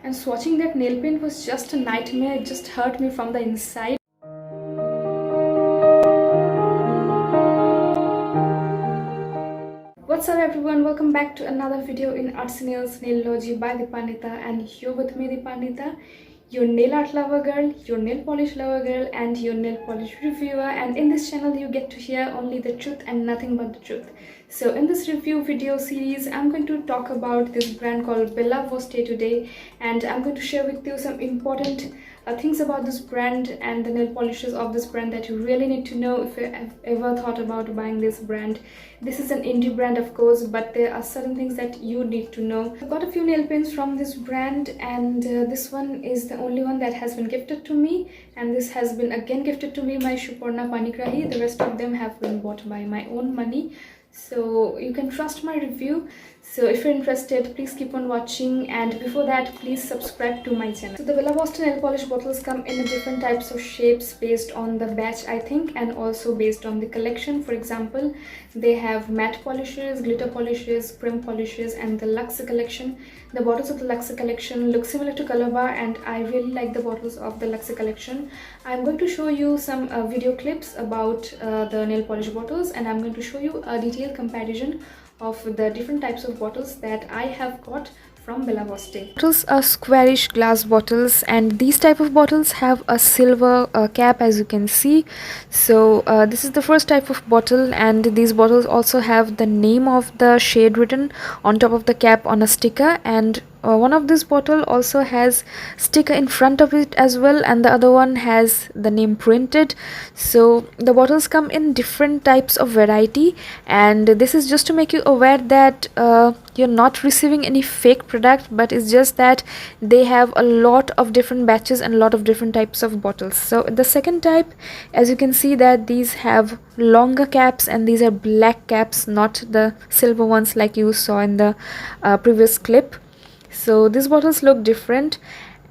And swatching that nail paint was just a nightmare. It just hurt me from the inside. What's up everyone, welcome back to another video in Artsy Nails Naillogy by Dipanwita, and here with me Dipanwita, your nail art lover girl, your nail polish lover girl, and your nail polish reviewer. And in this channel you get to hear only the truth and nothing but the truth. So in this review video series, I'm going to talk about this brand called Voste today, and I'm going to share with you some important things about this brand and the nail polishes of this brand that you really need to know if you have ever thought about buying this brand. This is an indie brand, of course, but there are certain things that you need to know. I've got a few nail paints from this brand, and this one is the only one that has been gifted to me, and this has been again gifted to me by Suparna Panigrahi. The rest of them have been bought by my own money, so you can trust my review. So if you're interested, please keep on watching, and before that, please subscribe to my channel. So the Voste nail polish bottles come in different types of shapes based on the batch, I think, and also based on the collection. For example, they have matte polishes, glitter polishes, prim polishes, and the luxe collection. The bottles of the luxe collection look similar to Color Bar, and I really like the bottles of the luxe collection. I'm going to show you some video clips about the nail polish bottles, and I'm going to show you a detailed comparison of the different types of bottles that I have got from Voste. Bottles are squarish glass bottles, and these type of bottles have a silver cap, as you can see. So this is the first type of bottle, and these bottles also have the name of the shade written on top of the cap on a sticker, and one of this bottle also has sticker in front of it as well, and the other one has the name printed. So the bottles come in different types of variety, and this is just to make you aware that you're not receiving any fake product, but it's just that they have a lot of different batches and a lot of different types of bottles. So the second type, as you can see, that these have longer caps, and these are black caps, not the silver ones like you saw in the previous clip. So these bottles look different,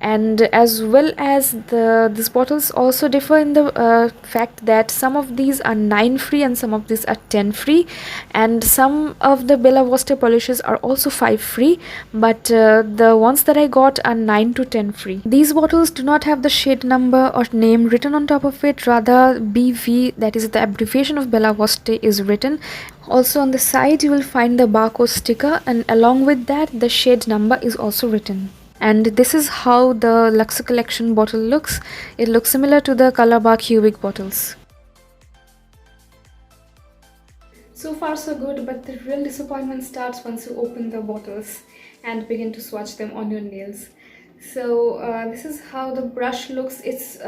and as well as these bottles also differ in the fact that some of these are 9 free and some of these are 10 free, and some of the Voste polishes are also 5 free, but the ones that I got are 9 to 10 free. These bottles do not have the shade number or name written on top of it, rather BV, that is the abbreviation of Voste, is written. Also on the side you will find the barcode sticker, and along with that the shade number is also written. And this is how the luxe collection bottle looks. It looks similar to the Color Bar cubic bottles. So far so good, but the real disappointment starts once you open the bottles and begin to swatch them on your nails. So this is how the brush looks. It's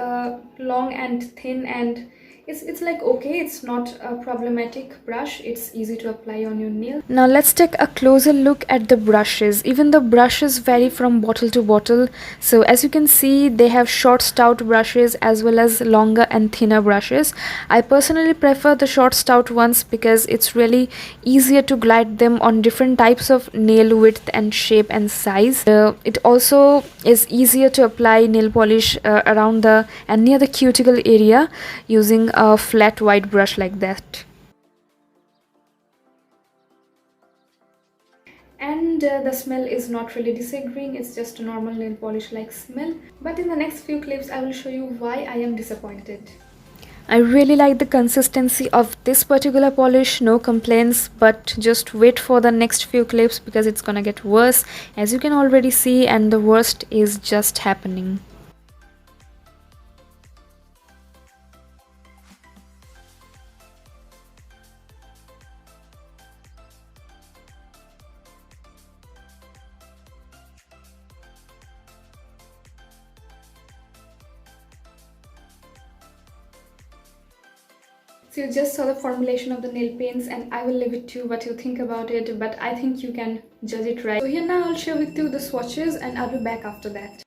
long and thin, and it's like okay, it's not a problematic brush. It's easy to apply on your nail. Now let's take a closer look at the brushes. Even the brushes vary from bottle to bottle. So as you can see, they have short stout brushes as well as longer and thinner brushes. I personally prefer the short stout ones because it's really easier to glide them on different types of nail width and shape and size. It also is easier to apply nail polish around the and near the cuticle area using a flat white brush like that. And the smell is not really disagreeing, it's just a normal nail polish like smell. But in the next few clips I will show you why I am disappointed. I really like the consistency of this particular polish, no complaints, but just wait for the next few clips because it's gonna get worse, as you can already see, and the worst is just happening. So you just saw the formulation of the nail paints, and I will leave it to what you think about it, but I think you can judge it right. So here now I'll share with you the swatches, and I'll be back after that.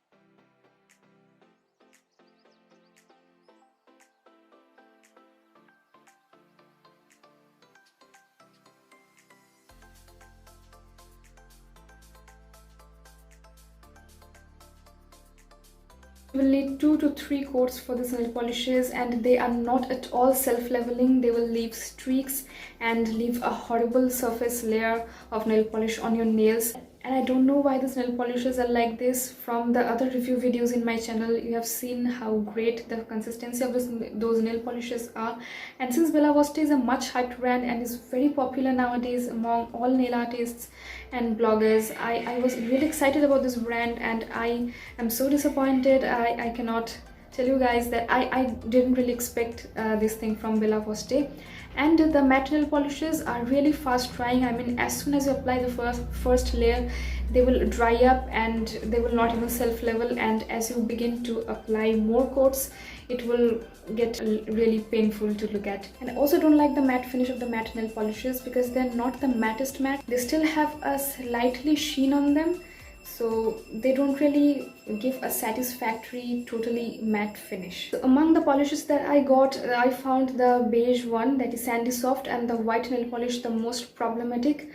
You will need 2 to 3 coats for these nail polishes, and they are not at all self-leveling. They will leave streaks and leave a horrible surface layer of nail polish on your nails. And I don't know why these nail polishes are like this. From the other review videos in my channel, you have seen how great the consistency of those nail polishes are. And since Bella Voste is a much hyped brand and is very popular nowadays among all nail artists and bloggers, I was really excited about this brand, and I am so disappointed. I cannot tell you guys that I didn't really expect this thing from Bella Voste. And the matte nail polishes are really fast drying. I mean, as soon as you apply the first layer, they will dry up and they will not even self-level, and as you begin to apply more coats, it will get really painful to look at. And I also don't like the matte finish of the matte nail polishes because they're not the mattest matte. They still have a slightly sheen on them, so they don't really give a satisfactory totally matte finish. So among the polishes that I got, I found the beige one, that is sandy soft, and the white nail polish the most problematic.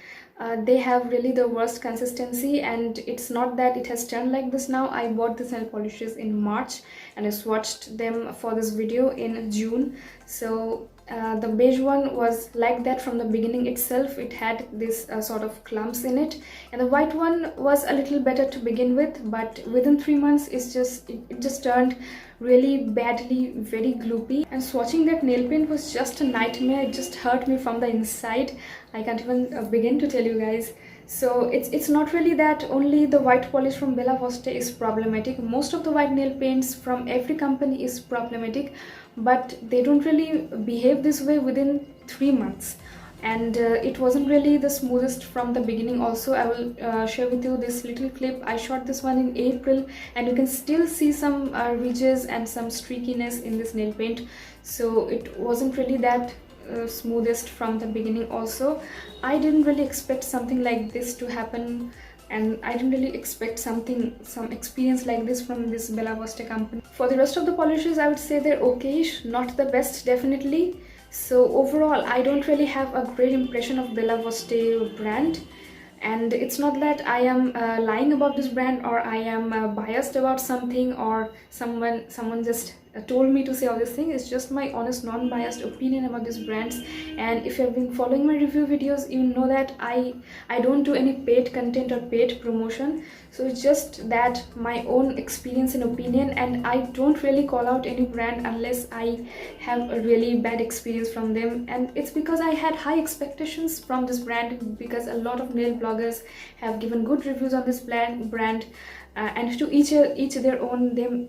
They have really the worst consistency, and it's not that it has turned like this now. I bought these nail polishes in March and I swatched them for this video in June. So the beige one was like that from the beginning itself. It had this sort of clumps in it, and the white one was a little better to begin with, but within 3 months it just turned really badly, very gloopy. And swatching that nail paint was just a nightmare. It just hurt me from the inside. I can't even begin to tell you guys. So it's not really that only the white polish from Bella Voste is problematic. Most of the white nail paints from every company is problematic, but they don't really behave this way within 3 months. And it wasn't really the smoothest from the beginning. Also, I will share with you this little clip. I shot this one in April, and you can still see some ridges and some streakiness in this nail paint. So it wasn't really that smoothest from the beginning. Also, I didn't really expect something like this to happen, and I didn't really expect some experience like this from this Bella Voste company. For the rest of the polishes, I would say they're okayish, not the best definitely. So overall, I don't really have a great impression of Bella Voste brand. And it's not that I am lying about this brand, or I am biased about something, or someone just told me to say all these things. It's just my honest, non-biased opinion about these brands. And if you have been following my review videos, you know that I don't do any paid content or paid promotion. So it's just that my own experience and opinion, and I don't really call out any brand unless I have a really bad experience from them. And it's because I had high expectations from this brand, because a lot of nail bloggers have given good reviews on this brand, and to each their own.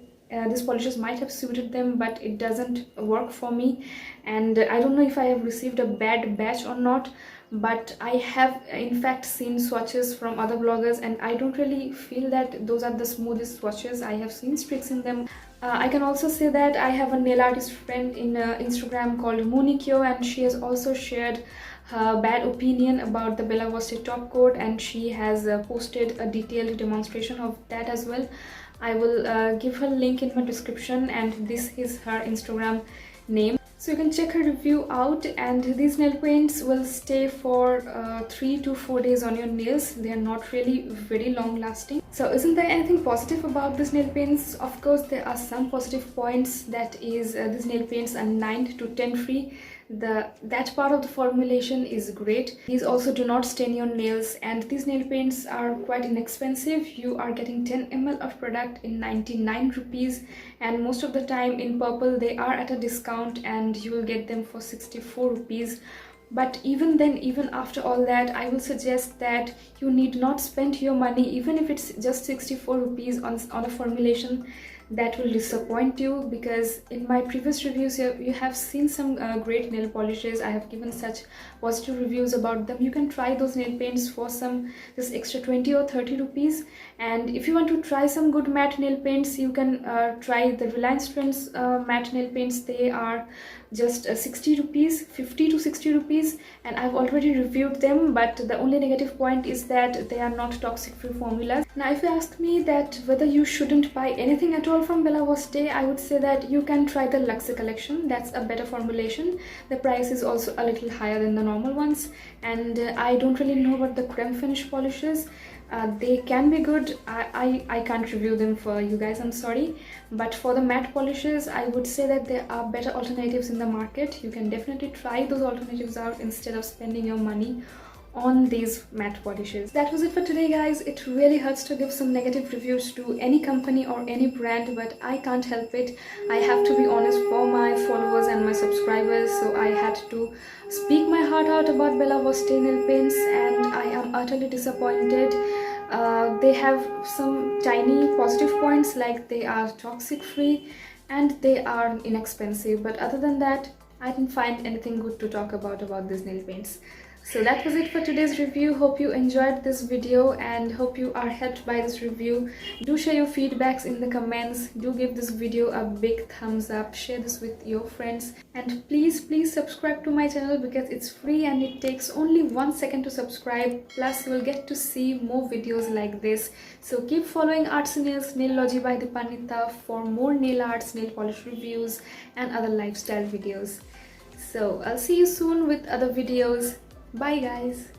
These polishes might have suited them, but it doesn't work for me. And I don't know if I have received a bad batch or not, but I have in fact seen swatches from other bloggers, and I don't really feel that those are the smoothest swatches. I have seen streaks in them. I can also say that I have a nail artist friend in Instagram called Monikyo, and she has also shared her bad opinion about the Bella Voste top coat, and she has posted a detailed demonstration of that as well. I will give her link in my description, and this is her Instagram name, so you can check her review out. And these nail paints will stay for 3 to 4 days on your nails. They are not really very long lasting. So isn't there anything positive about these nail paints? Of course, there are some positive points. That is, these nail paints are 9 to 10 free. That part of the formulation is great. These also do not stain your nails, and these nail paints are quite inexpensive. You are getting 10 ml of product in 99 rupees, and most of the time in Purple they are at a discount and you will get them for 64 rupees. But even then, even after all that, I will suggest that you need not spend your money, even if it's just 64 rupees on a formulation that will disappoint you. Because in my previous reviews you have seen some great nail polishes. I have given such positive reviews about them. You can try those nail paints for this extra 20 or 30 rupees. And if you want to try some good matte nail paints, you can try the Reliance Trends matte nail paints. They are just 60 rupees, 50 to 60 rupees, and I've already reviewed them. But the only negative point is that they are not toxic free formulas. Now if you ask me that whether you shouldn't buy anything at all from Bella Voste, I would say that you can try the Luxe collection. That's a better formulation. The price is also a little higher than the normal ones, and I don't really know about the creme finish polishes. They can be good. I can't review them for you guys, I'm sorry. But for the matte polishes, I would say that there are better alternatives in the market. You can definitely try those alternatives out instead of spending your money on these matte polishes. That was it for today, guys. It really hurts to give some negative reviews to any company or any brand, but I can't help it. I have to be honest for my followers and my subscribers, so I had to speak my heart out about Bella Voste nail paints, and I am utterly disappointed. They have some tiny positive points, like they are toxic free and they are inexpensive, but other than that, I didn't find anything good to talk about these nail paints. So that was it for today's review. Hope you enjoyed this video and hope you are helped by this review. Do share your feedbacks in the comments. Do give this video a big thumbs up. Share this with your friends. And please subscribe to my channel because it's free and it takes only 1 second to subscribe. Plus you will get to see more videos like this. So keep following Artsy Nails, Naillogy by Dipanwita for more nail arts, nail polish reviews and other lifestyle videos. So I'll see you soon with other videos. Bye guys.